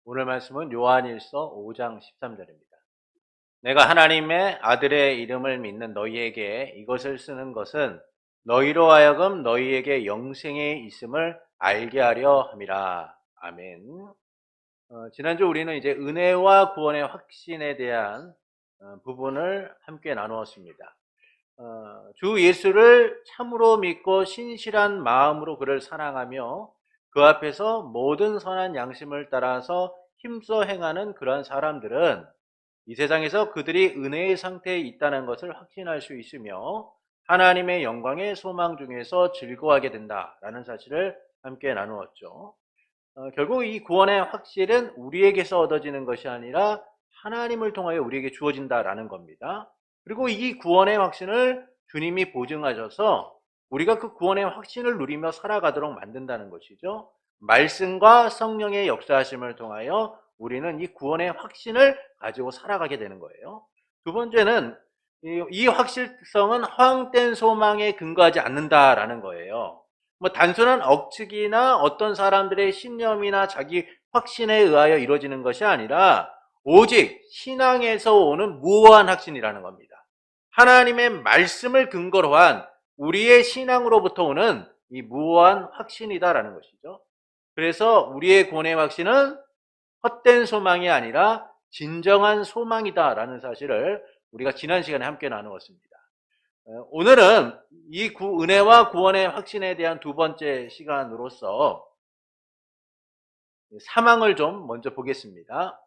오늘 말씀은 요한일서 5장 13절입니다. 내가 하나님의 아들의 이름을 믿는 너희에게 이것을 쓰는 것은 너희로 하여금 너희에게 영생이 있음을 알게 하려 함이라. 아멘. 지난주 우리는 이제 은혜와 구원의 확신에 대한 부분을 함께 나누었습니다. 주 예수를 참으로 믿고 신실한 마음으로 그를 사랑하며 그 앞에서 모든 선한 양심을 따라서 힘써 행하는 그러한 사람들은 이 세상에서 그들이 은혜의 상태에 있다는 것을 확신할 수 있으며 하나님의 영광의 소망 중에서 즐거워하게 된다라는 사실을 함께 나누었죠. 결국 이 구원의 확실은 우리에게서 얻어지는 것이 아니라 하나님을 통하여 우리에게 주어진다라는 겁니다. 그리고 이 구원의 확신을 주님이 보증하셔서 우리가 그 구원의 확신을 누리며 살아가도록 만든다는 것이죠. 말씀과 성령의 역사하심을 통하여 우리는 이 구원의 확신을 가지고 살아가게 되는 거예요. 두 번째는 이 확실성은 허황된 소망에 근거하지 않는다라는 거예요. 단순한 억측이나 어떤 사람들의 신념이나 자기 확신에 의하여 이루어지는 것이 아니라 오직 신앙에서 오는 무오한 확신이라는 겁니다. 하나님의 말씀을 근거로 한 우리의 신앙으로부터 오는 이 무오한 확신이다라는 것이죠. 그래서 우리의 구원의 확신은 헛된 소망이 아니라 진정한 소망이다라는 사실을 우리가 지난 시간에 함께 나누었습니다. 오늘은 이 은혜와 구원의 확신에 대한 두 번째 시간으로서 사망을 좀 먼저 보겠습니다.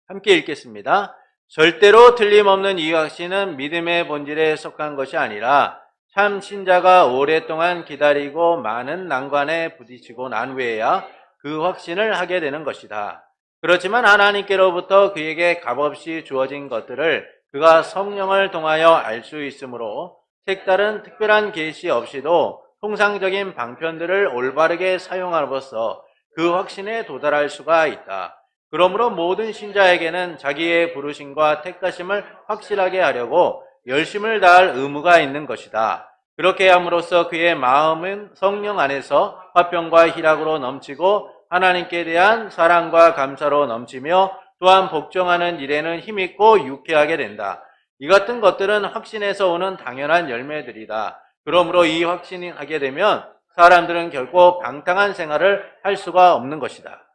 함께 읽겠습니다. 절대로 틀림없는 이 확신은 믿음의 본질에 속한 것이 아니라 참 신자가 오랫동안 기다리고 많은 난관에 부딪히고 난 후에야 그 확신을 하게 되는 것이다. 그렇지만 하나님께로부터 그에게 값없이 주어진 것들을 그가 성령을 통하여 알 수 있으므로 색다른 특별한 계시 없이도 통상적인 방편들을 올바르게 사용함으로써 그 확신에 도달할 수가 있다. 그러므로 모든 신자에게는 자기의 부르심과 택하심을 확실하게 하려고 열심을 다할 의무가 있는 것이다. 그렇게 함으로써 그의 마음은 성령 안에서 화평과 희락으로 넘치고 하나님께 대한 사랑과 감사로 넘치며 또한 복종하는 일에는 힘있고 유쾌하게 된다. 이 같은 것들은 확신에서 오는 당연한 열매들이다. 그러므로 이 확신이 하게 되면 사람들은 결코 방탕한 생활을 할 수가 없는 것이다.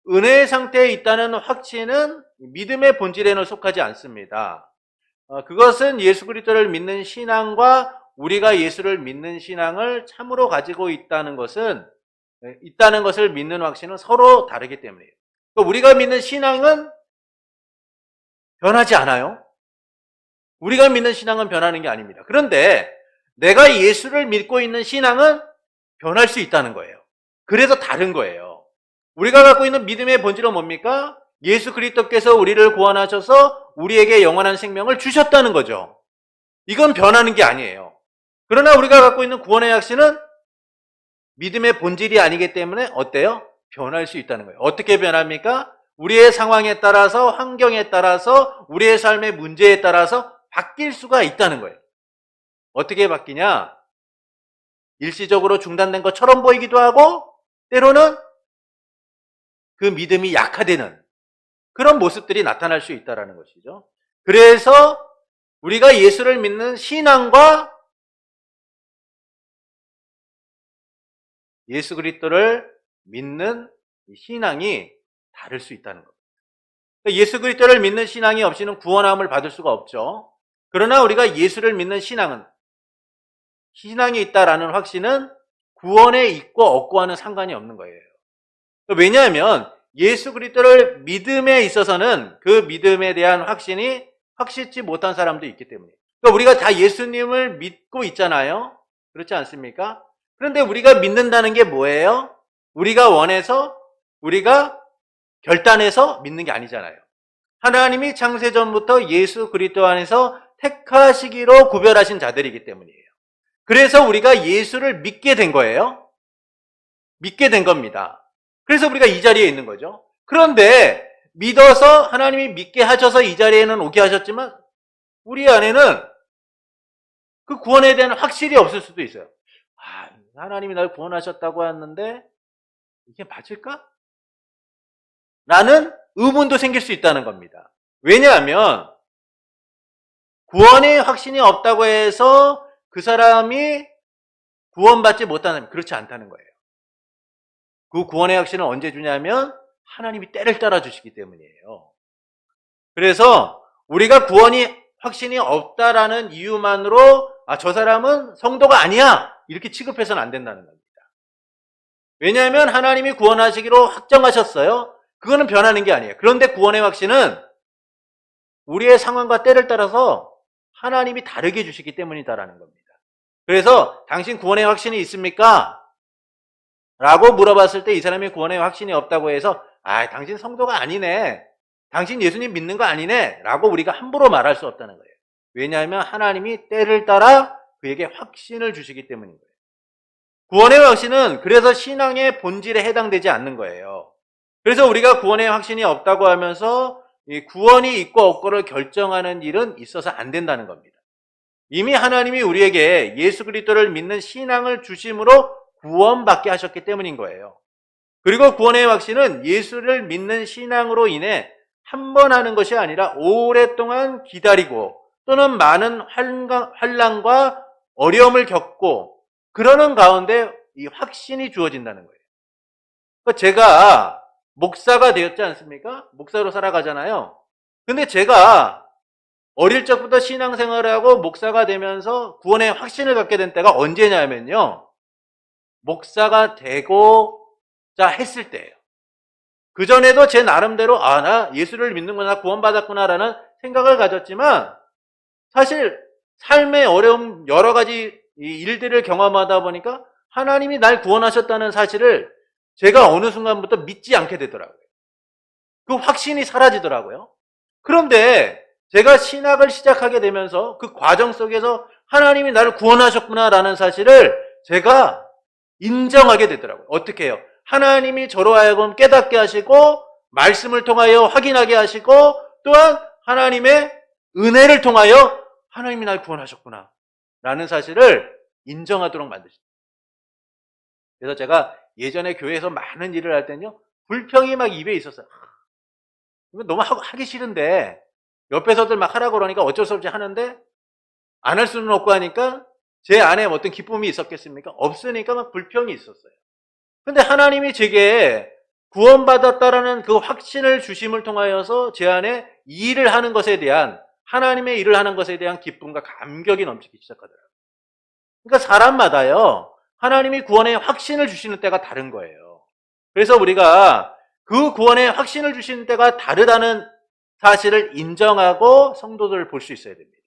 은혜의 상태에 있다는 확신은 믿음의 본질에는 속하지 않습니다. 그것은 예수 그리스도를 믿는 신앙과 우리가 예수를 믿는 신앙을 참으로 가지고 있다는 것을 믿는 확신은 서로 다르기 때문이에요. 우리가 믿는 신앙은 변하지 않아요. 우리가 믿는 신앙은 변하는 게 아닙니다. 그런데 내가 예수를 믿고 있는 신앙은 변할 수 있다는 거예요. 그래서 다른 거예요. 우리가 갖고 있는 믿음의 본질은 뭡니까? 예수 그리스도께서 우리를 구원하셔서 우리에게 영원한 생명을 주셨다는 거죠. 이건 변하는 게 아니에요. 그러나 우리가 갖고 있는 구원의 확신은 믿음의 본질이 아니기 때문에 어때요? 변할 수 있다는 거예요. 어떻게 변합니까? 우리의 상황에 따라서, 환경에 따라서, 우리의 삶의 문제에 따라서 바뀔 수가 있다는 거예요. 어떻게 바뀌냐? 일시적으로 중단된 것처럼 보이기도 하고 때로는 그 믿음이 약화되는 그런 모습들이 나타날 수 있다는 것이죠. 그래서 우리가 예수를 믿는 신앙과 예수 그리스도를 믿는 신앙이 다를 수 있다는 겁니다. 예수 그리스도를 믿는 신앙이 없이는 구원함을 받을 수가 없죠. 그러나 우리가 예수를 믿는 신앙이 있다라는 확신은 구원에 있고 없고와는 상관이 없는 거예요. 왜냐하면 예수 그리스도를 믿음에 있어서는 그 믿음에 대한 확신이 확실치 못한 사람도 있기 때문이에요. 그러니까 우리가 다 예수님을 믿고 있잖아요. 그렇지 않습니까? 그런데 우리가 믿는다는 게 뭐예요? 우리가 원해서, 우리가 결단해서 믿는 게 아니잖아요. 하나님이 창세전부터 예수 그리스도 안에서 택하시기로 구별하신 자들이기 때문이에요. 그래서 우리가 예수를 믿게 된 거예요. 믿게 된 겁니다. 그래서 우리가 이 자리에 있는 거죠. 그런데 믿어서 하나님이 믿게 하셔서 이 자리에는 오게 하셨지만 우리 안에는 그 구원에 대한 확실이 없을 수도 있어요. 하나님이 날 구원하셨다고 했는데 이게 맞을까? 라는 의문도 생길 수 있다는 겁니다. 왜냐하면 구원의 확신이 없다고 해서 그 사람이 구원받지 못하는, 그렇지 않다는 거예요. 그 구원의 확신을 언제 주냐면 하나님이 때를 따라 주시기 때문이에요. 그래서 우리가 구원이 확신이 없다라는 이유만으로 저 사람은 성도가 아니야 이렇게 취급해서는 안 된다는 겁니다. 왜냐하면 하나님이 구원하시기로 확정하셨어요. 그거는 변하는 게 아니에요. 그런데 구원의 확신은 우리의 상황과 때를 따라서 하나님이 다르게 주시기 때문이다라는 겁니다. 그래서 당신 구원의 확신이 있습니까? 라고 물어봤을 때 이 사람이 구원의 확신이 없다고 해서 당신 성도가 아니네, 당신 예수님 믿는 거 아니네 라고 우리가 함부로 말할 수 없다는 거예요. 왜냐하면 하나님이 때를 따라 그에게 확신을 주시기 때문인 거예요. 구원의 확신은 그래서 신앙의 본질에 해당되지 않는 거예요. 그래서 우리가 구원의 확신이 없다고 하면서 이 구원이 있고 없고를 결정하는 일은 있어서 안 된다는 겁니다. 이미 하나님이 우리에게 예수 그리스도를 믿는 신앙을 주심으로 구원받게 하셨기 때문인 거예요. 그리고 구원의 확신은 예수를 믿는 신앙으로 인해 한 번 하는 것이 아니라 오랫동안 기다리고 또는 많은 환난과 어려움을 겪고 그러는 가운데 이 확신이 주어진다는 거예요. 그러니까 제가 목사가 되었지 않습니까? 목사로 살아가잖아요. 근데 제가 어릴 적부터 신앙생활을 하고 목사가 되면서 구원의 확신을 갖게 된 때가 언제냐면요, 목사가 되고자 했을 때예요. 그전에도 제 나름대로 나 예수를 믿는구나, 구원받았구나라는 생각을 가졌지만 사실 삶의 어려움 여러 가지 일들을 경험하다 보니까 하나님이 날 구원하셨다는 사실을 제가 어느 순간부터 믿지 않게 되더라고요. 그 확신이 사라지더라고요. 그런데 제가 신학을 시작하게 되면서 그 과정 속에서 하나님이 나를 구원하셨구나라는 사실을 제가 인정하게 되더라고요. 어떻게 해요? 하나님이 저로 하여금 깨닫게 하시고 말씀을 통하여 확인하게 하시고 또한 하나님의 은혜를 통하여 하나님이 날 구원하셨구나 라는 사실을 인정하도록 만드십니다. 그래서 제가 예전에 교회에서 많은 일을 할 때는요, 불평이 막 입에 있었어요. 너무 하기 싫은데 옆에서들 막 하라고 그러니까 어쩔 수 없이 하는데 안 할 수는 없고 하니까 제 안에 어떤 기쁨이 있었겠습니까? 없으니까 막 불평이 있었어요. 근데 하나님이 제게 구원받았다라는 그 확신을 주심을 통하여서 제 안에 이 일을 하는 것에 대한, 하나님의 일을 하는 것에 대한 기쁨과 감격이 넘치기 시작하더라고요. 그러니까 사람마다요, 하나님이 구원의 확신을 주시는 때가 다른 거예요. 그래서 우리가 그 구원의 확신을 주시는 때가 다르다는 사실을 인정하고 성도들을 볼 수 있어야 됩니다.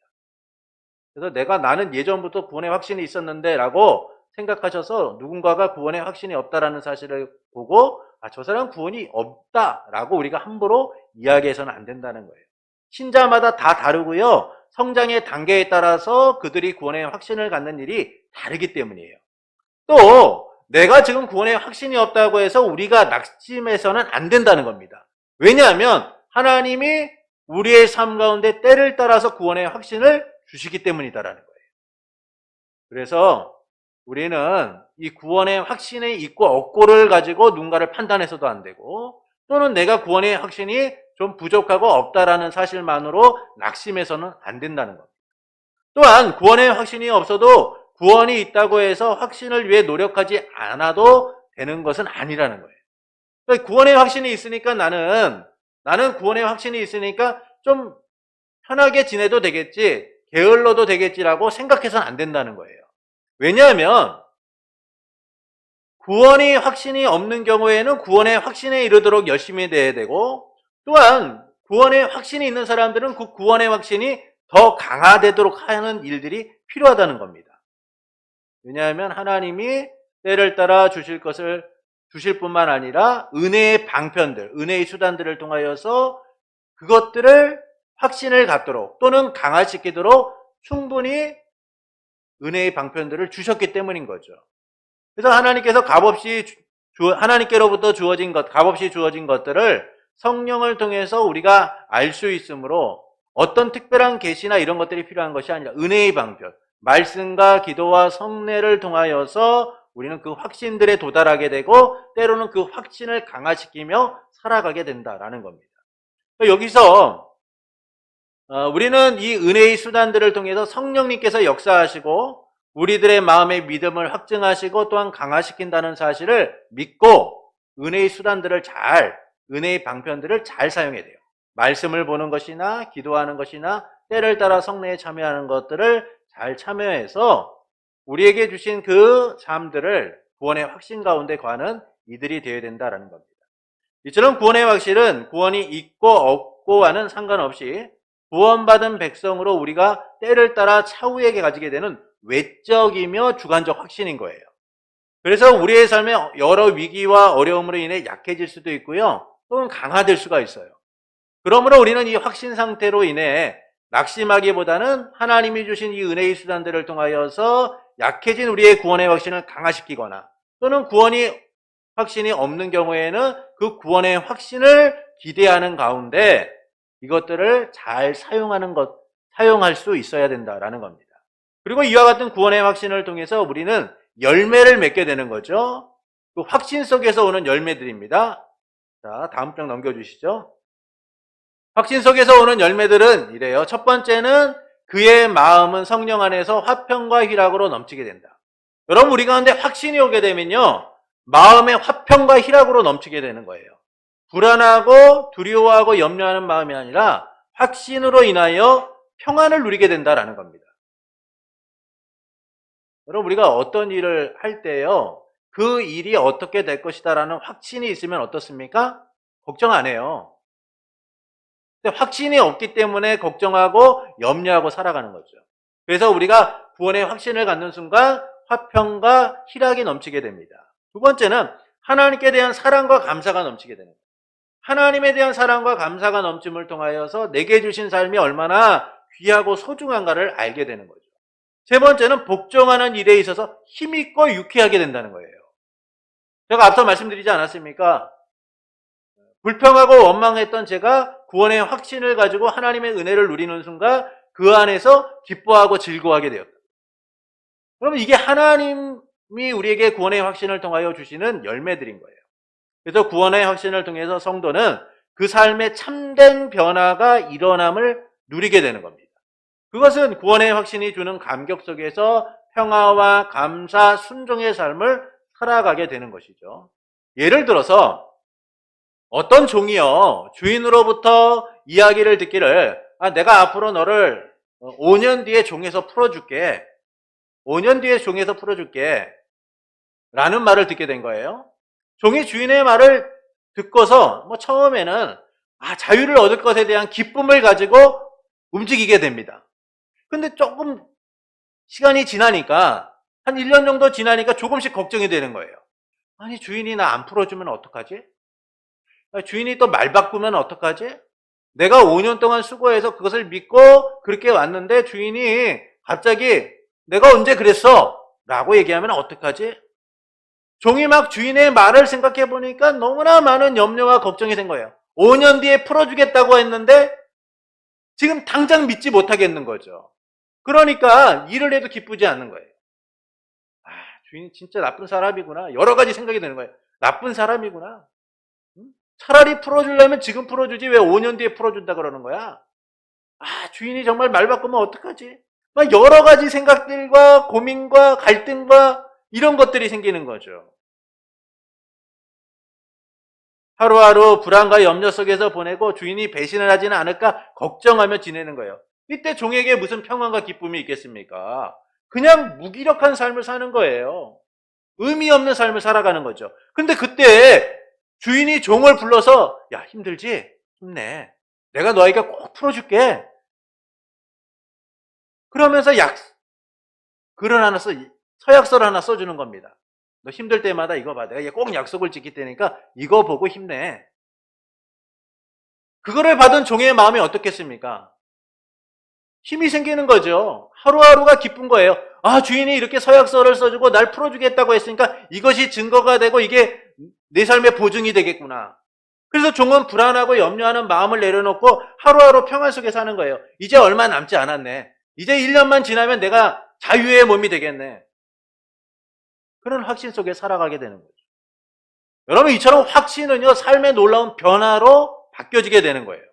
그래서 나는 예전부터 구원의 확신이 있었는데 라고 생각하셔서 누군가가 구원의 확신이 없다라는 사실을 보고 저 사람 구원이 없다라고 우리가 함부로 이야기해서는 안 된다는 거예요. 신자마다 다 다르고요, 성장의 단계에 따라서 그들이 구원의 확신을 갖는 일이 다르기 때문이에요. 또 내가 지금 구원의 확신이 없다고 해서 우리가 낙심해서는 안 된다는 겁니다. 왜냐하면 하나님이 우리의 삶 가운데 때를 따라서 구원의 확신을 주시기 때문이다라는 거예요. 그래서 우리는 이 구원의 확신이 있고 없고를 가지고 누군가를 판단해서도 안 되고, 또는 내가 구원의 확신이 좀 부족하고 없다라는 사실만으로 낙심해서는 안 된다는 겁니다. 또한 구원의 확신이 없어도 구원이 있다고 해서 확신을 위해 노력하지 않아도 되는 것은 아니라는 거예요. 그러니까 구원의 확신이 있으니까 나는 구원의 확신이 있으니까 좀 편하게 지내도 되겠지, 게을러도 되겠지라고 생각해서는 안 된다는 거예요. 왜냐하면 구원이 확신이 없는 경우에는 구원의 확신에 이르도록 열심히 돼야 되고, 또한 구원의 확신이 있는 사람들은 그 구원의 확신이 더 강화되도록 하는 일들이 필요하다는 겁니다. 왜냐하면 하나님이 때를 따라 주실 것을 주실 뿐만 아니라 은혜의 방편들, 은혜의 수단들을 통하여서 그것들을 확신을 갖도록 또는 강화시키도록 충분히 은혜의 방편들을 주셨기 때문인 거죠. 그래서 하나님께서 하나님께로부터 값없이 주어진 것들을 성령을 통해서 우리가 알 수 있으므로 어떤 특별한 계시나 이런 것들이 필요한 것이 아니라 은혜의 방편, 말씀과 기도와 성례를 통하여서 우리는 그 확신들에 도달하게 되고 때로는 그 확신을 강화시키며 살아가게 된다라는 겁니다. 여기서 우리는 이 은혜의 수단들을 통해서 성령님께서 역사하시고 우리들의 마음의 믿음을 확증하시고 또한 강화시킨다는 사실을 믿고 은혜의 수단들을 은혜의 방편들을 잘 사용해야 돼요. 말씀을 보는 것이나 기도하는 것이나 때를 따라 성례에 참여하는 것들을 잘 참여해서 우리에게 주신 그 삶들을 구원의 확신 가운데 거하는 이들이 되어야 된다는 겁니다. 이처럼 구원의 확신은 구원이 있고 없고와는 상관없이 구원받은 백성으로 우리가 때를 따라 차후에게 가지게 되는 외적이며 주관적 확신인 거예요. 그래서 우리의 삶에 여러 위기와 어려움으로 인해 약해질 수도 있고요. 또는 강화될 수가 있어요. 그러므로 우리는 이 확신 상태로 인해 낙심하기보다는 하나님이 주신 이 은혜의 수단들을 통하여서 약해진 우리의 구원의 확신을 강화시키거나 또는 구원이 확신이 없는 경우에는 그 구원의 확신을 기대하는 가운데 이것들을 잘 사용할 수 있어야 된다라는 겁니다. 그리고 이와 같은 구원의 확신을 통해서 우리는 열매를 맺게 되는 거죠. 그 확신 속에서 오는 열매들입니다. 자, 다음 장 넘겨주시죠. 확신 속에서 오는 열매들은 이래요. 첫 번째는 그의 마음은 성령 안에서 화평과 희락으로 넘치게 된다. 여러분, 우리 가운데 확신이 오게 되면요, 마음의 화평과 희락으로 넘치게 되는 거예요. 불안하고 두려워하고 염려하는 마음이 아니라 확신으로 인하여 평안을 누리게 된다라는 겁니다. 여러분, 우리가 어떤 일을 할 때요, 그 일이 어떻게 될 것이다라는 확신이 있으면 어떻습니까? 걱정 안 해요. 근데 확신이 없기 때문에 걱정하고 염려하고 살아가는 거죠. 그래서 우리가 구원의 확신을 갖는 순간 화평과 희락이 넘치게 됩니다. 두 번째는 하나님께 대한 사랑과 감사가 넘치게 되는 거예요. 하나님에 대한 사랑과 감사가 넘침을 통하여서 내게 주신 삶이 얼마나 귀하고 소중한가를 알게 되는 거죠. 세 번째는 복종하는 일에 있어서 힘있고 유쾌하게 된다는 거예요. 제가 앞서 말씀드리지 않았습니까? 불평하고 원망했던 제가 구원의 확신을 가지고 하나님의 은혜를 누리는 순간 그 안에서 기뻐하고 즐거워하게 되었다. 그러면 이게 하나님이 우리에게 구원의 확신을 통하여 주시는 열매들인 거예요. 그래서 구원의 확신을 통해서 성도는 그 삶의 참된 변화가 일어남을 누리게 되는 겁니다. 그것은 구원의 확신이 주는 감격 속에서 평화와 감사, 순종의 삶을 살아가게 되는 것이죠. 예를 들어서 어떤 종이요, 주인으로부터 이야기를 듣기를 내가 앞으로 너를 5년 뒤에 종에서 풀어줄게. 5년 뒤에 종에서 풀어줄게. 라는 말을 듣게 된 거예요. 종이 주인의 말을 듣고서 처음에는 자유를 얻을 것에 대한 기쁨을 가지고 움직이게 됩니다. 근데 조금 시간이 지나니까 한 1년 정도 지나니까 조금씩 걱정이 되는 거예요. 아니, 주인이 나 안 풀어주면 어떡하지? 주인이 또 말 바꾸면 어떡하지? 내가 5년 동안 수고해서 그것을 믿고 그렇게 왔는데 주인이 갑자기 내가 언제 그랬어? 라고 얘기하면 어떡하지? 종이 막 주인의 말을 생각해 보니까 너무나 많은 염려와 걱정이 된 거예요. 5년 뒤에 풀어주겠다고 했는데 지금 당장 믿지 못하겠는 거죠. 그러니까 일을 해도 기쁘지 않는 거예요. 주인이 진짜 나쁜 사람이구나. 여러 가지 생각이 드는 거예요. 나쁜 사람이구나. 차라리 풀어주려면 지금 풀어주지 왜 5년 뒤에 풀어준다 그러는 거야? 주인이 정말 말 바꾸면 어떡하지? 막 여러 가지 생각들과 고민과 갈등과 이런 것들이 생기는 거죠. 하루하루 불안과 염려 속에서 보내고 주인이 배신을 하지는 않을까 걱정하며 지내는 거예요. 이때 종에게 무슨 평안과 기쁨이 있겠습니까? 그냥 무기력한 삶을 사는 거예요. 의미 없는 삶을 살아가는 거죠. 근데 그때 주인이 종을 불러서 야, 힘들지? 힘내. 내가 너에게 꼭 풀어줄게. 그러면서 글을 하나 서약서를 하나 써주는 겁니다. 너 힘들 때마다 이거 봐. 내가 꼭 약속을 지킬 테니까 이거 보고 힘내. 그거를 받은 종의 마음이 어떻겠습니까? 힘이 생기는 거죠. 하루하루가 기쁜 거예요. 주인이 이렇게 서약서를 써주고 날 풀어주겠다고 했으니까 이것이 증거가 되고 이게 내 삶의 보증이 되겠구나. 그래서 종은 불안하고 염려하는 마음을 내려놓고 하루하루 평안 속에 사는 거예요. 이제 얼마 남지 않았네. 이제 1년만 지나면 내가 자유의 몸이 되겠네. 그런 확신 속에 살아가게 되는 거죠. 여러분, 이처럼 확신은요, 삶의 놀라운 변화로 바뀌어지게 되는 거예요.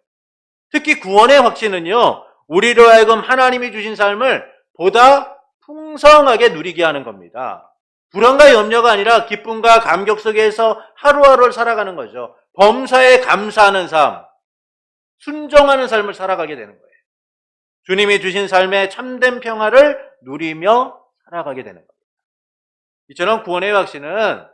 특히 구원의 확신은요, 우리로 하여금 하나님이 주신 삶을 보다 풍성하게 누리게 하는 겁니다. 불안과 염려가 아니라 기쁨과 감격 속에서 하루하루를 살아가는 거죠. 범사에 감사하는 삶, 순종하는 삶을 살아가게 되는 거예요. 주님이 주신 삶의 참된 평화를 누리며 살아가게 되는 겁니다. 이처럼 구원의 확신은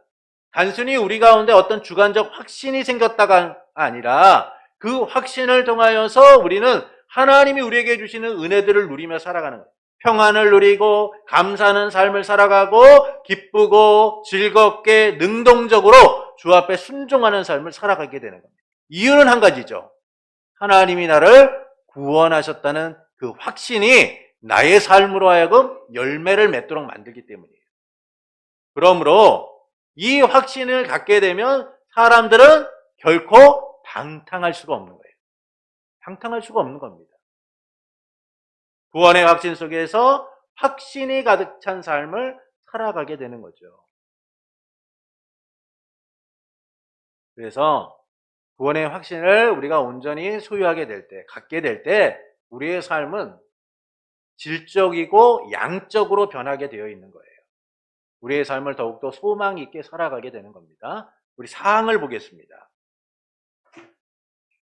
단순히 우리 가운데 어떤 주관적 확신이 생겼다가 아니라 그 확신을 통하여서 우리는 하나님이 우리에게 주시는 은혜들을 누리며 살아가는 거예요. 평안을 누리고 감사하는 삶을 살아가고 기쁘고 즐겁게 능동적으로 주 앞에 순종하는 삶을 살아가게 되는 겁니다. 이유는 한 가지죠. 하나님이 나를 구원하셨다는 그 확신이 나의 삶으로 하여금 열매를 맺도록 만들기 때문이에요. 그러므로 이 확신을 갖게 되면 사람들은 결코 방탕할 수가 없는 거예요. 방탕할 수가 없는 겁니다. 구원의 확신 속에서 확신이 가득 찬 삶을 살아가게 되는 거죠. 그래서 구원의 확신을 우리가 온전히 소유하게 될 때, 갖게 될 때 우리의 삶은 질적이고 양적으로 변하게 되어 있는 거예요. 우리의 삶을 더욱더 소망 있게 살아가게 되는 겁니다. 우리 사항을 보겠습니다.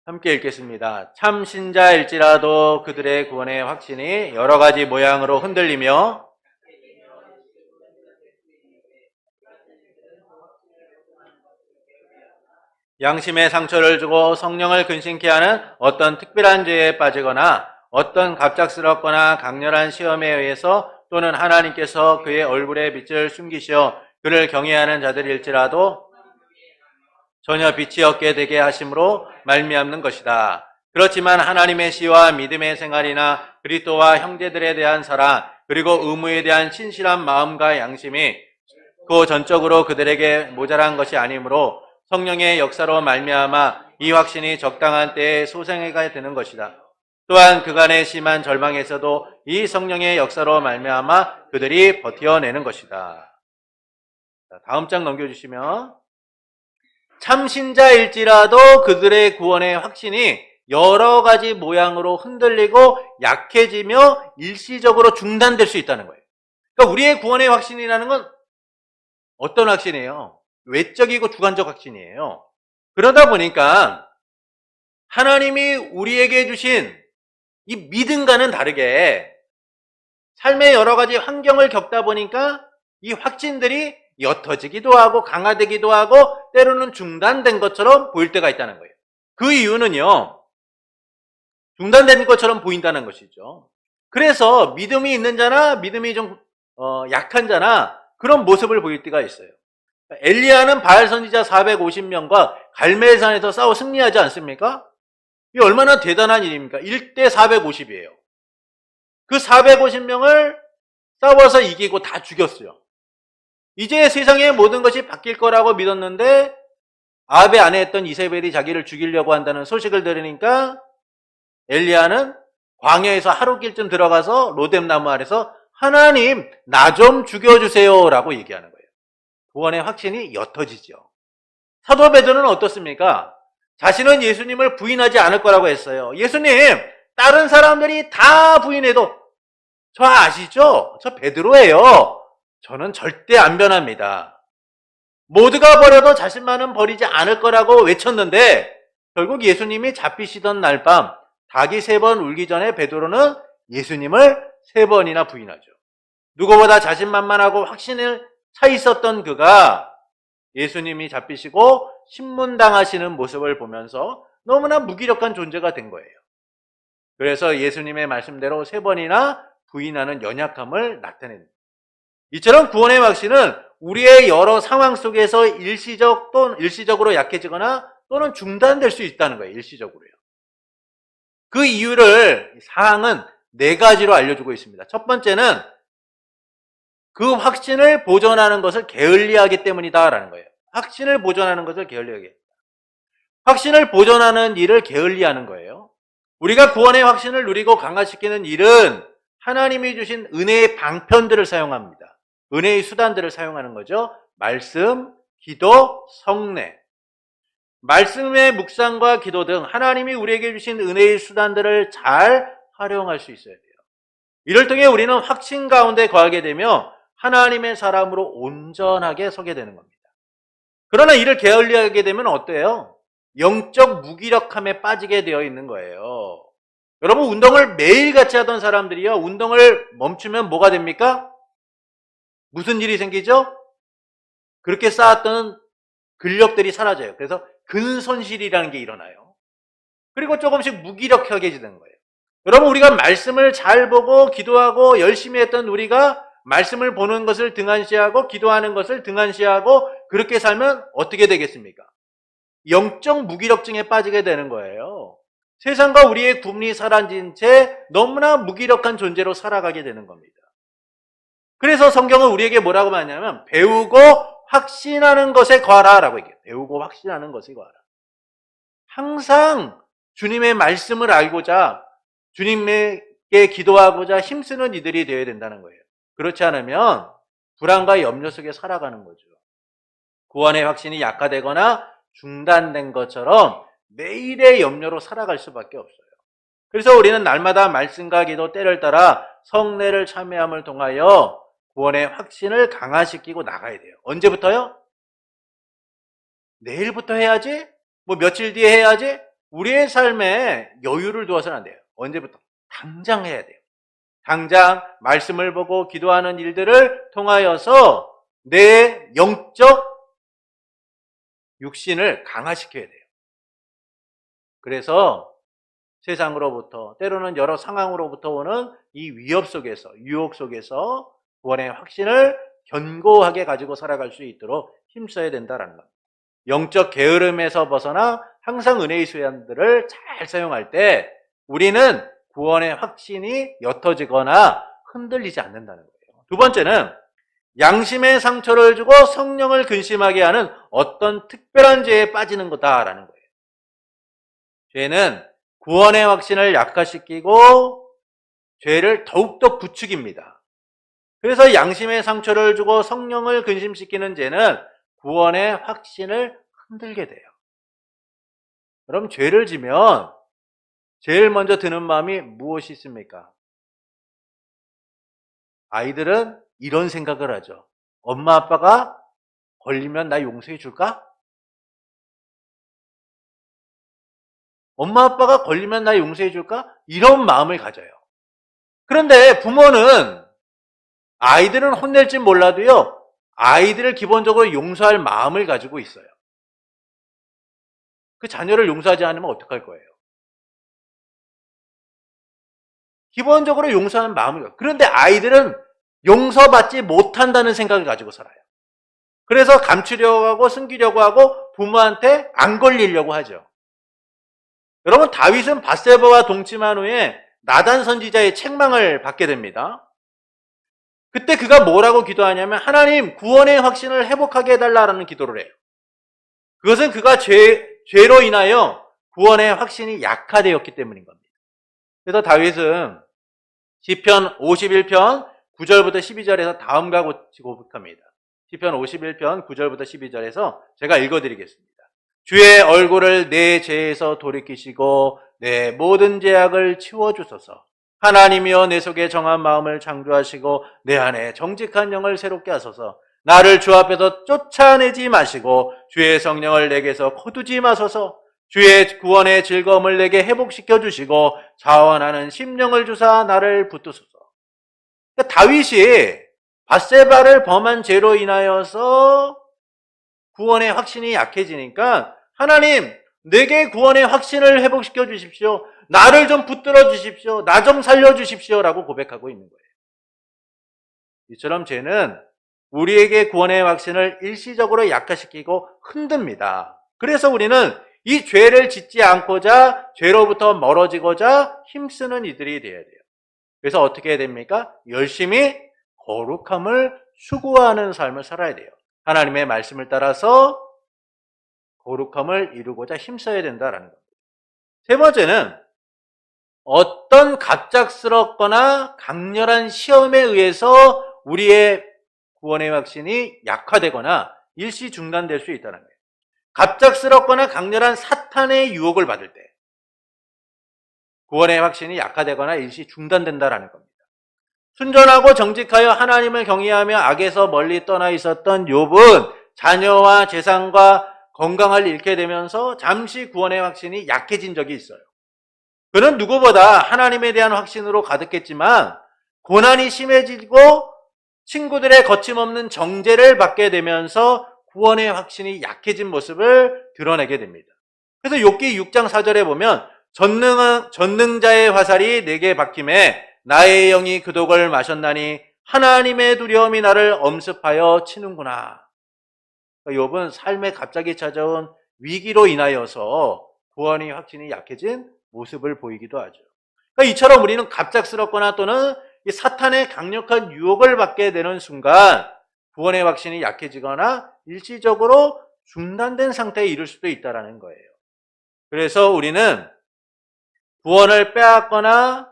함께 읽겠습니다. 참 신자일지라도 그들의 구원의 확신이 여러 가지 모양으로 흔들리며 양심의 상처를 주고 성령을 근심케 하는 어떤 특별한 죄에 빠지거나 어떤 갑작스럽거나 강렬한 시험에 의해서 또는 하나님께서 그의 얼굴의 빛을 숨기시어 그를 경외하는 자들일지라도 전혀 빛이 없게 되게 하심으로 말미암는 것이다. 그렇지만 하나님의 시와 믿음의 생활이나 그리스도와 형제들에 대한 사랑 그리고 의무에 대한 신실한 마음과 양심이 그 전적으로 그들에게 모자란 것이 아니므로 성령의 역사로 말미암아 이 확신이 적당한 때에 소생해가 되는 것이다. 또한 그간의 심한 절망에서도 이 성령의 역사로 말미암아 그들이 버텨내는 것이다. 다음 장 넘겨주시면 참신자일지라도 그들의 구원의 확신이 여러 가지 모양으로 흔들리고 약해지며 일시적으로 중단될 수 있다는 거예요. 그러니까 우리의 구원의 확신이라는 건 어떤 확신이에요? 외적이고 주관적 확신이에요. 그러다 보니까 하나님이 우리에게 주신 이 믿음과는 다르게 삶의 여러 가지 환경을 겪다 보니까 이 확신들이 옅어지기도 하고 강화되기도 하고 때로는 중단된 것처럼 보일 때가 있다는 거예요. 그 이유는요, 중단된 것처럼 보인다는 것이죠. 그래서 믿음이 있는 자나 믿음이 좀 약한 자나 그런 모습을 보일 때가 있어요. 엘리야는 바알 선지자 450명과 갈멜산에서 싸워 승리하지 않습니까? 이게 얼마나 대단한 일입니까? 1대 450이에요. 그 450명을 싸워서 이기고 다 죽였어요. 이제 세상의 모든 것이 바뀔 거라고 믿었는데 아합의 아내였던 이세벨이 자기를 죽이려고 한다는 소식을 들으니까 엘리야는 광야에서 하루길쯤 들어가서 로뎀나무 아래서 하나님 나 좀 죽여주세요 라고 얘기하는 거예요. 구원의 확신이 옅어지죠. 사도 베드로는 어떻습니까? 자신은 예수님을 부인하지 않을 거라고 했어요. 예수님, 다른 사람들이 다 부인해도 저 아시죠? 저 베드로예요. 저는 절대 안 변합니다. 모두가 버려도 자신만은 버리지 않을 거라고 외쳤는데 결국 예수님이 잡히시던 날 밤 닭이 3번 울기 전에 베드로는 예수님을 3번이나 부인하죠. 누구보다 자신만만하고 확신을 차 있었던 그가 예수님이 잡히시고 신문당하시는 모습을 보면서 너무나 무기력한 존재가 된 거예요. 그래서 예수님의 말씀대로 3번이나 부인하는 연약함을 나타냅니다. 이처럼 구원의 확신은 우리의 여러 상황 속에서 일시적으로 약해지거나 또는 중단될 수 있다는 거예요. 일시적으로요. 그 이유를 사항은 4가지로 알려주고 있습니다. 첫 번째는 그 확신을 보존하는 것을 게을리하기 때문이다라는 거예요. 확신을 보존하는 것을 게을리하게. 확신을 보존하는 일을 게을리하는 거예요. 우리가 구원의 확신을 누리고 강화시키는 일은 하나님이 주신 은혜의 방편들을 사용합니다. 은혜의 수단들을 사용하는 거죠. 말씀, 기도, 성례. 말씀의 묵상과 기도 등 하나님이 우리에게 주신 은혜의 수단들을 잘 활용할 수 있어야 돼요. 이를 통해 우리는 확신 가운데 거하게 되며 하나님의 사람으로 온전하게 서게 되는 겁니다. 그러나 이를 게을리하게 되면 어때요? 영적 무기력함에 빠지게 되어 있는 거예요. 여러분, 운동을 매일같이 하던 사람들이요, 운동을 멈추면 뭐가 됩니까? 무슨 일이 생기죠? 그렇게 쌓았던 근력들이 사라져요. 그래서 근손실이라는 게 일어나요. 그리고 조금씩 무기력하게 되는 거예요. 여러분, 우리가 말씀을 잘 보고 기도하고 열심히 했던 우리가 말씀을 보는 것을 등한시하고 기도하는 것을 등한시하고 그렇게 살면 어떻게 되겠습니까? 영적 무기력증에 빠지게 되는 거예요. 세상과 우리의 구분이 사라진 채 너무나 무기력한 존재로 살아가게 되는 겁니다. 그래서 성경은 우리에게 뭐라고 하냐면 배우고 확신하는 것에 거하라 라고 얘기해요. 배우고 확신하는 것에 거하라. 항상 주님의 말씀을 알고자 주님께 기도하고자 힘쓰는 이들이 되어야 된다는 거예요. 그렇지 않으면 불안과 염려 속에 살아가는 거죠. 구원의 확신이 약화되거나 중단된 것처럼 매일의 염려로 살아갈 수밖에 없어요. 그래서 우리는 날마다 말씀과 기도 때를 따라 성례를 참여함을 통하여 구원의 확신을 강화시키고 나가야 돼요. 언제부터요? 내일부터 해야지? 뭐 며칠 뒤에 해야지? 우리의 삶에 여유를 두어서는 안 돼요. 언제부터? 당장 해야 돼요. 당장 말씀을 보고 기도하는 일들을 통하여서 내 영적 육신을 강화시켜야 돼요. 그래서 세상으로부터 때로는 여러 상황으로부터 오는 이 위협 속에서 유혹 속에서 구원의 확신을 견고하게 가지고 살아갈 수 있도록 힘써야 된다는 겁니다. 영적 게으름에서 벗어나 항상 은혜의 수단들을 잘 사용할 때 우리는 구원의 확신이 옅어지거나 흔들리지 않는다는 거예요. 두 번째는 양심의 상처를 주고 성령을 근심하게 하는 어떤 특별한 죄에 빠지는 거다라는 거예요. 죄는 구원의 확신을 약화시키고 죄를 더욱더 부추깁니다. 그래서 양심의 상처를 주고 성령을 근심시키는 죄는 구원의 확신을 흔들게 돼요. 그럼 죄를 지면 제일 먼저 드는 마음이 무엇이 있습니까? 아이들은 이런 생각을 하죠. 엄마 아빠가 걸리면 나 용서해 줄까? 엄마 아빠가 걸리면 나 용서해 줄까? 이런 마음을 가져요. 그런데 부모는 아이들은 혼낼지 몰라도요, 아이들을 기본적으로 용서할 마음을 가지고 있어요. 그 자녀를 용서하지 않으면 어떡할 거예요? 기본적으로 용서하는 마음을 가지고. 그런데 아이들은 용서받지 못한다는 생각을 가지고 살아요. 그래서 감추려고 하고 숨기려고 하고 부모한테 안 걸리려고 하죠. 여러분, 다윗은 밧세바와 동침한 후에 나단 선지자의 책망을 받게 됩니다. 그때 그가 뭐라고 기도하냐면 하나님 구원의 확신을 회복하게 해달라는 기도를 해요. 그것은 그가 죄로 인하여 구원의 확신이 약화되었기 때문인 겁니다. 그래서 다윗은 시편 51편 9절부터 12절에서 다음과 같이 고백합니다. 시편 51편 9절부터 12절에서 제가 읽어드리겠습니다. 주의 얼굴을 내 죄에서 돌이키시고 내 모든 죄악을 치워주소서. 하나님이여 내 속에 정한 마음을 창조하시고 내 안에 정직한 영을 새롭게 하소서. 나를 주 앞에서 쫓아내지 마시고 주의 성령을 내게서 거두지 마소서. 주의 구원의 즐거움을 내게 회복시켜 주시고 자원하는 심령을 주사 나를 붙드소서. 그러니까 다윗이 밧세바를 범한 죄로 인하여서 구원의 확신이 약해지니까 하나님 내게 구원의 확신을 회복시켜 주십시오. 나를 좀 붙들어 주십시오. 나 좀 살려 주십시오 라고 고백하고 있는 거예요. 이처럼 죄는 우리에게 구원의 확신을 일시적으로 약화시키고 흔듭니다. 그래서 우리는 이 죄를 짓지 않고자 죄로부터 멀어지고자 힘쓰는 이들이 되어야 돼요. 그래서 어떻게 해야 됩니까? 열심히 거룩함을 추구하는 삶을 살아야 돼요. 하나님의 말씀을 따라서 거룩함을 이루고자 힘써야 된다는 겁니다. 세 번째는 어떤 갑작스럽거나 강렬한 시험에 의해서 우리의 구원의 확신이 약화되거나 일시 중단될 수 있다는 거예요. 갑작스럽거나 강렬한 사탄의 유혹을 받을 때 구원의 확신이 약화되거나 일시 중단된다라는 겁니다. 순전하고 정직하여 하나님을 경외하며 악에서 멀리 떠나 있었던 욥은 자녀와 재산과 건강을 잃게 되면서 잠시 구원의 확신이 약해진 적이 있어요. 그는 누구보다 하나님에 대한 확신으로 가득했지만 고난이 심해지고 친구들의 거침없는 정죄를 받게 되면서 구원의 확신이 약해진 모습을 드러내게 됩니다. 그래서 욥기 6장 4절에 보면 전능자의 화살이 내게 박힘에 나의 영이 그 독을 마셨나니 하나님의 두려움이 나를 엄습하여 치는구나. 욥은 삶에 갑자기 찾아온 위기로 인하여서 구원의 확신이 약해진 모습을 보이기도 하죠. 그러니까 이처럼 우리는 갑작스럽거나 또는 이 사탄의 강력한 유혹을 받게 되는 순간 구원의 확신이 약해지거나 일시적으로 중단된 상태에 이를 수도 있다는 거예요. 그래서 우리는 구원을 빼앗거나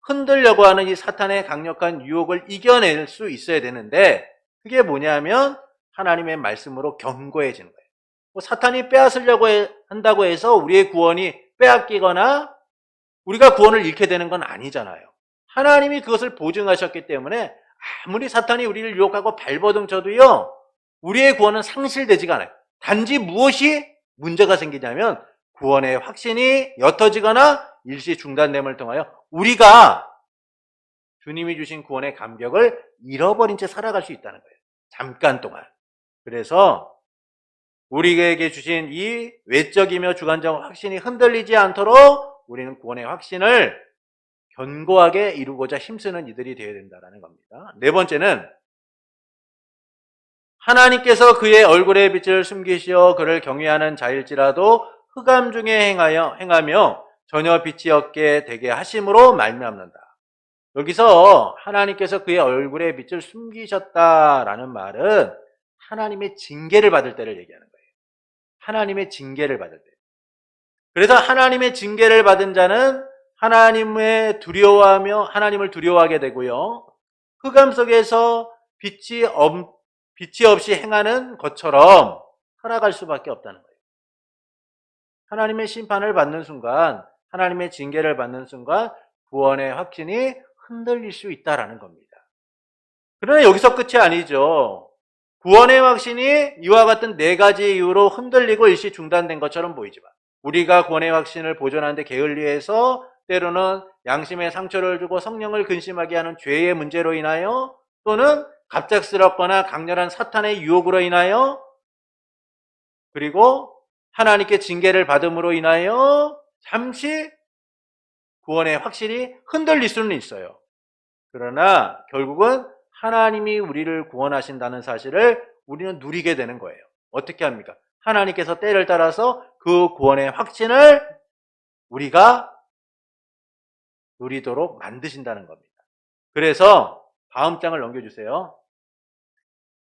흔들려고 하는 이 사탄의 강력한 유혹을 이겨낼 수 있어야 되는데 그게 뭐냐면 하나님의 말씀으로 견고해지는 거예요. 사탄이 빼앗으려고 한다고 해서 우리의 구원이 빼앗기거나 우리가 구원을 잃게 되는 건 아니잖아요. 하나님이 그것을 보증하셨기 때문에 아무리 사탄이 우리를 유혹하고 발버둥 쳐도요, 우리의 구원은 상실되지가 않아요. 단지 무엇이 문제가 생기냐면 구원의 확신이 옅어지거나 일시 중단됨을 통하여 우리가 주님이 주신 구원의 감격을 잃어버린 채 살아갈 수 있다는 거예요. 잠깐 동안. 그래서 우리에게 주신 이 외적이며 주관적 확신이 흔들리지 않도록 우리는 구원의 확신을 견고하게 이루고자 힘쓰는 이들이 되어야 된다는 겁니다. 네 번째는 하나님께서 그의 얼굴의 빛을 숨기시어 그를 경외하는 자일지라도 흑암 중에 행하며 전혀 빛이 없게 되게 하심으로 말미암는다. 여기서 하나님께서 그의 얼굴의 빛을 숨기셨다라는 말은 하나님의 징계를 받을 때를 얘기하는 거예요. 하나님의 징계를 받을 때. 그래서 하나님의 징계를 받은 자는 하나님을 두려워하게 되고요. 흑암 속에서 빛이 없이 행하는 것처럼 살아갈 수밖에 없다는 거예요. 하나님의 심판을 받는 순간, 하나님의 징계를 받는 순간 구원의 확신이 흔들릴 수 있다는 겁니다. 그러나 여기서 끝이 아니죠. 구원의 확신이 이와 같은 네 가지 이유로 흔들리고 일시 중단된 것처럼 보이지만 우리가 구원의 확신을 보존하는 데 게을리해서 때로는 양심에 상처를 주고 성령을 근심하게 하는 죄의 문제로 인하여 또는 갑작스럽거나 강렬한 사탄의 유혹으로 인하여 그리고 하나님께 징계를 받음으로 인하여 잠시 구원의 확신이 흔들릴 수는 있어요. 그러나 결국은 하나님이 우리를 구원하신다는 사실을 우리는 누리게 되는 거예요. 어떻게 합니까? 하나님께서 때를 따라서 그 구원의 확신을 우리가 누리도록 만드신다는 겁니다. 그래서 다음 장을 넘겨주세요.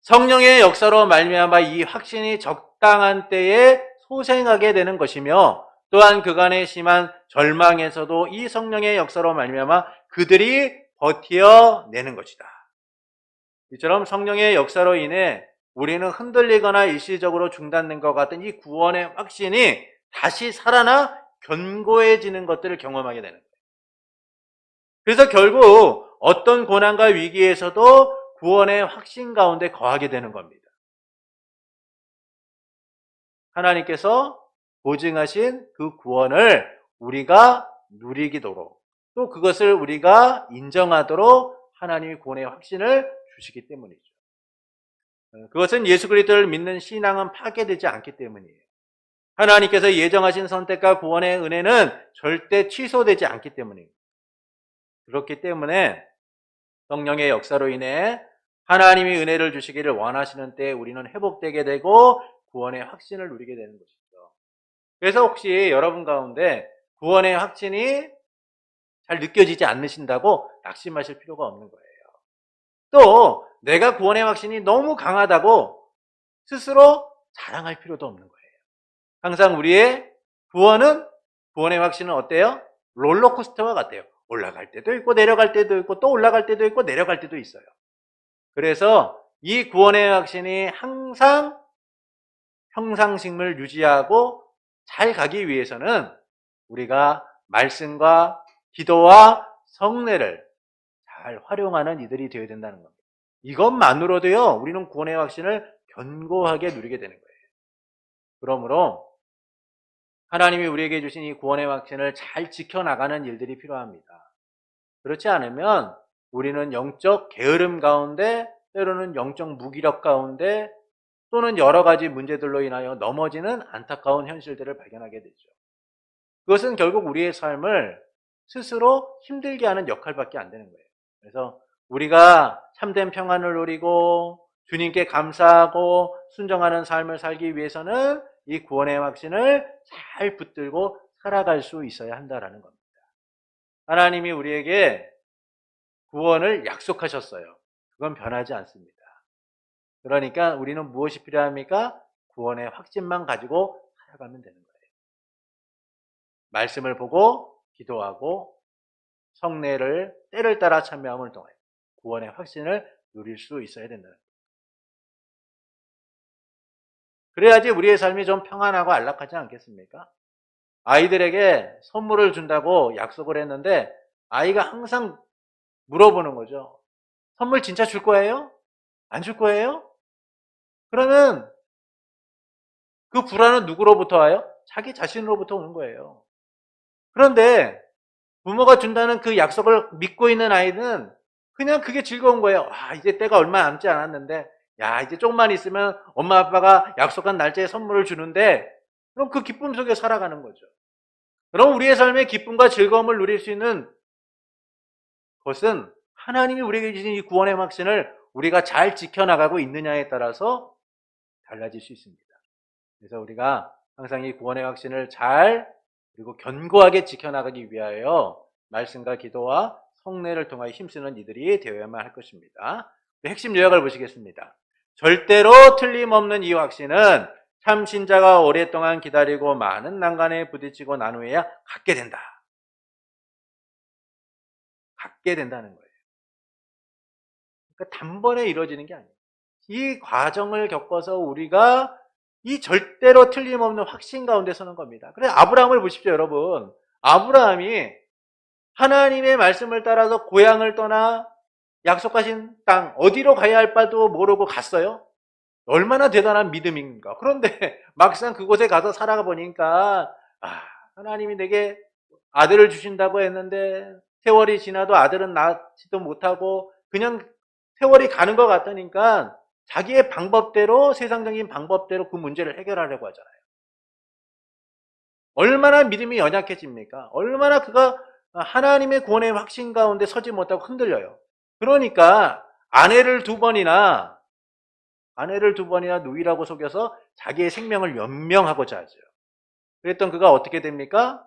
성령의 역사로 말미암아 이 확신이 적당한 때에 소생하게 되는 것이며 또한 그간의 심한 절망에서도 이 성령의 역사로 말미암아 그들이 버텨내는 것이다. 이처럼 성령의 역사로 인해 우리는 흔들리거나 일시적으로 중단된 것 같은 이 구원의 확신이 다시 살아나 견고해지는 것들을 경험하게 되는 거예요. 그래서 결국 어떤 고난과 위기에서도 구원의 확신 가운데 거하게 되는 겁니다. 하나님께서 보증하신 그 구원을 우리가 누리기도록 또 그것을 우리가 인정하도록 하나님이 구원의 확신을 주시기 때문이죠. 그것은 예수 그리스도를 믿는 신앙은 파괴되지 않기 때문이에요. 하나님께서 예정하신 선택과 구원의 은혜는 절대 취소되지 않기 때문입니다. 그렇기 때문에 성령의 역사로 인해 하나님이 은혜를 주시기를 원하시는 때에 우리는 회복되게 되고 구원의 확신을 누리게 되는 것이죠. 그래서 혹시 여러분 가운데 구원의 확신이 잘 느껴지지 않으신다고 낙심하실 필요가 없는 거예요. 또 내가 구원의 확신이 너무 강하다고 스스로 자랑할 필요도 없는 거예요. 항상 우리의 구원의 확신은 어때요? 롤러코스터와 같아요. 올라갈 때도 있고 내려갈 때도 있고 또 올라갈 때도 있고 내려갈 때도 있어요. 그래서 이 구원의 확신이 항상 평상심을 유지하고 잘 가기 위해서는 우리가 말씀과 기도와 성례를 잘 활용하는 이들이 되어야 된다는 겁니다. 이것만으로도요, 우리는 구원의 확신을 견고하게 누리게 되는 거예요. 그러므로 하나님이 우리에게 주신 이 구원의 확신을 잘 지켜나가는 일들이 필요합니다. 그렇지 않으면 우리는 영적 게으름 가운데, 때로는 영적 무기력 가운데, 또는 여러 가지 문제들로 인하여 넘어지는 안타까운 현실들을 발견하게 되죠. 그것은 결국 우리의 삶을 스스로 힘들게 하는 역할밖에 안 되는 거예요. 그래서 우리가 참된 평안을 누리고 주님께 감사하고 순종하는 삶을 살기 위해서는 이 구원의 확신을 잘 붙들고 살아갈 수 있어야 한다는 겁니다. 하나님이 우리에게 구원을 약속하셨어요. 그건 변하지 않습니다. 그러니까 우리는 무엇이 필요합니까? 구원의 확신만 가지고 살아가면 되는 거예요. 말씀을 보고 기도하고 성례를 때를 따라 참여함을 통해 구원의 확신을 누릴 수 있어야 된다는 거예요. 그래야지 우리의 삶이 좀 평안하고 안락하지 않겠습니까? 아이들에게 선물을 준다고 약속을 했는데 아이가 항상 물어보는 거죠. 선물 진짜 줄 거예요? 안 줄 거예요? 그러면 그 불안은 누구로부터 와요? 자기 자신으로부터 오는 거예요. 그런데 부모가 준다는 그 약속을 믿고 있는 아이는 그냥 그게 즐거운 거예요. 아, 이제 때가 얼마 남지 않았는데, 야, 이제 조금만 있으면 엄마 아빠가 약속한 날짜에 선물을 주는데, 그럼 그 기쁨 속에 살아가는 거죠. 그럼 우리의 삶에 기쁨과 즐거움을 누릴 수 있는 것은 하나님이 우리에게 주신 이 구원의 확신을 우리가 잘 지켜나가고 있느냐에 따라서 달라질 수 있습니다. 그래서 우리가 항상 이 구원의 확신을 잘 그리고 견고하게 지켜나가기 위하여 말씀과 기도와 성례를 통하여 힘쓰는 이들이 되어야만 할 것입니다. 핵심 요약을 보시겠습니다. 절대로 틀림없는 이 확신은 참 신자가 오랫동안 기다리고 많은 난관에 부딪히고 난 후에야 갖게 된다. 갖게 된다는 거예요. 그러니까 단번에 이루어지는 게 아니에요. 이 과정을 겪어서 우리가 이 절대로 틀림없는 확신 가운데 서는 겁니다. 그래서 아브라함을 보십시오, 여러분. 아브라함이 하나님의 말씀을 따라서 고향을 떠나 약속하신 땅, 어디로 가야 할 바도 모르고 갔어요. 얼마나 대단한 믿음인가. 그런데 막상 그곳에 가서 살아가 보니까 하나님이 내게 아들을 주신다고 했는데 세월이 지나도 아들은 낳지도 못하고 그냥 세월이 가는 것 같으니까 자기의 방법대로, 세상적인 방법대로 그 문제를 해결하려고 하잖아요. 얼마나 믿음이 연약해집니까? 얼마나 그가 하나님의 구원의 확신 가운데 서지 못하고 흔들려요. 그러니까 아내를 두 번이나 누이라고 속여서 자기의 생명을 연명하고자 하죠. 그랬던 그가 어떻게 됩니까?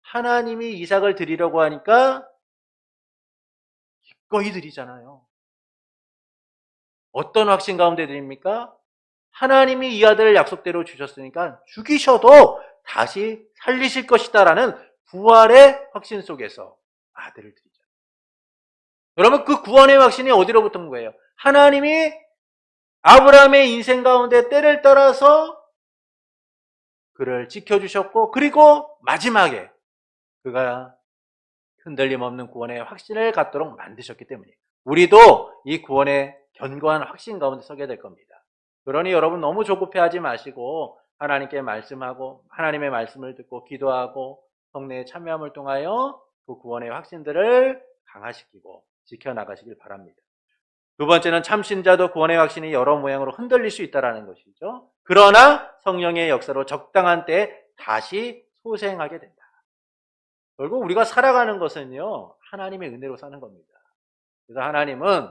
하나님이 이삭을 드리려고 하니까 기꺼이 드리잖아요. 어떤 확신 가운데 드립니까? 하나님이 이 아들을 약속대로 주셨으니까 죽이셔도 다시 살리실 것이다라는 부활의 확신 속에서 아들을 드리죠. 여러분, 그 구원의 확신이 어디로부터 온 거예요? 하나님이 아브라함의 인생 가운데 때를 따라서 그를 지켜주셨고, 그리고 마지막에 그가 흔들림 없는 구원의 확신을 갖도록 만드셨기 때문이에요. 우리도 이 구원의 견고한 확신 가운데 서게 될 겁니다. 그러니 여러분 너무 조급해하지 마시고 하나님께 말씀하고 하나님의 말씀을 듣고 기도하고 성례에 참여함을 통하여 그 구원의 확신들을 강화시키고 지켜나가시길 바랍니다. 두 번째는 참신자도 구원의 확신이 여러 모양으로 흔들릴 수 있다는 것이죠. 그러나 성령의 역사로 적당한 때에 다시 소생하게 된다. 결국 우리가 살아가는 것은요, 하나님의 은혜로 사는 겁니다. 그래서 하나님은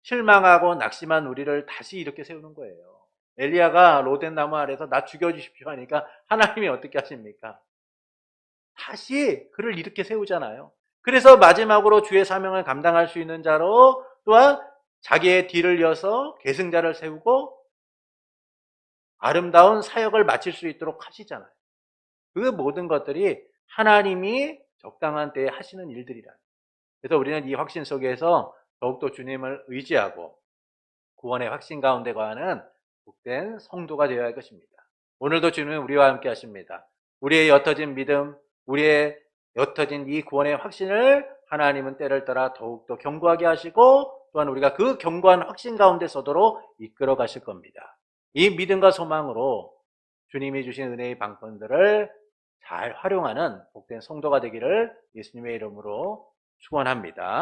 실망하고 낙심한 우리를 다시 이렇게 세우는 거예요. 엘리야가 로덴 나무 아래서 나 죽여주십시오 하니까 하나님이 어떻게 하십니까? 다시 그를 이렇게 세우잖아요. 그래서 마지막으로 주의 사명을 감당할 수 있는 자로 또한 자기의 뒤를 이어서 계승자를 세우고 아름다운 사역을 마칠 수 있도록 하시잖아요. 그 모든 것들이 하나님이 적당한 때에 하시는 일들이라. 그래서 우리는 이 확신 속에서 더욱더 주님을 의지하고 구원의 확신 가운데 거하는 복된 성도가 되어야 할 것입니다. 오늘도 주님은 우리와 함께 하십니다. 우리의 옅어진 믿음, 우리의 옅어진 이 구원의 확신을 하나님은 때를 따라 더욱더 견고하게 하시고 또한 우리가 그 견고한 확신 가운데 서도록 이끌어 가실 겁니다. 이 믿음과 소망으로 주님이 주신 은혜의 방편들을 잘 활용하는 복된 성도가 되기를 예수님의 이름으로 축원합니다.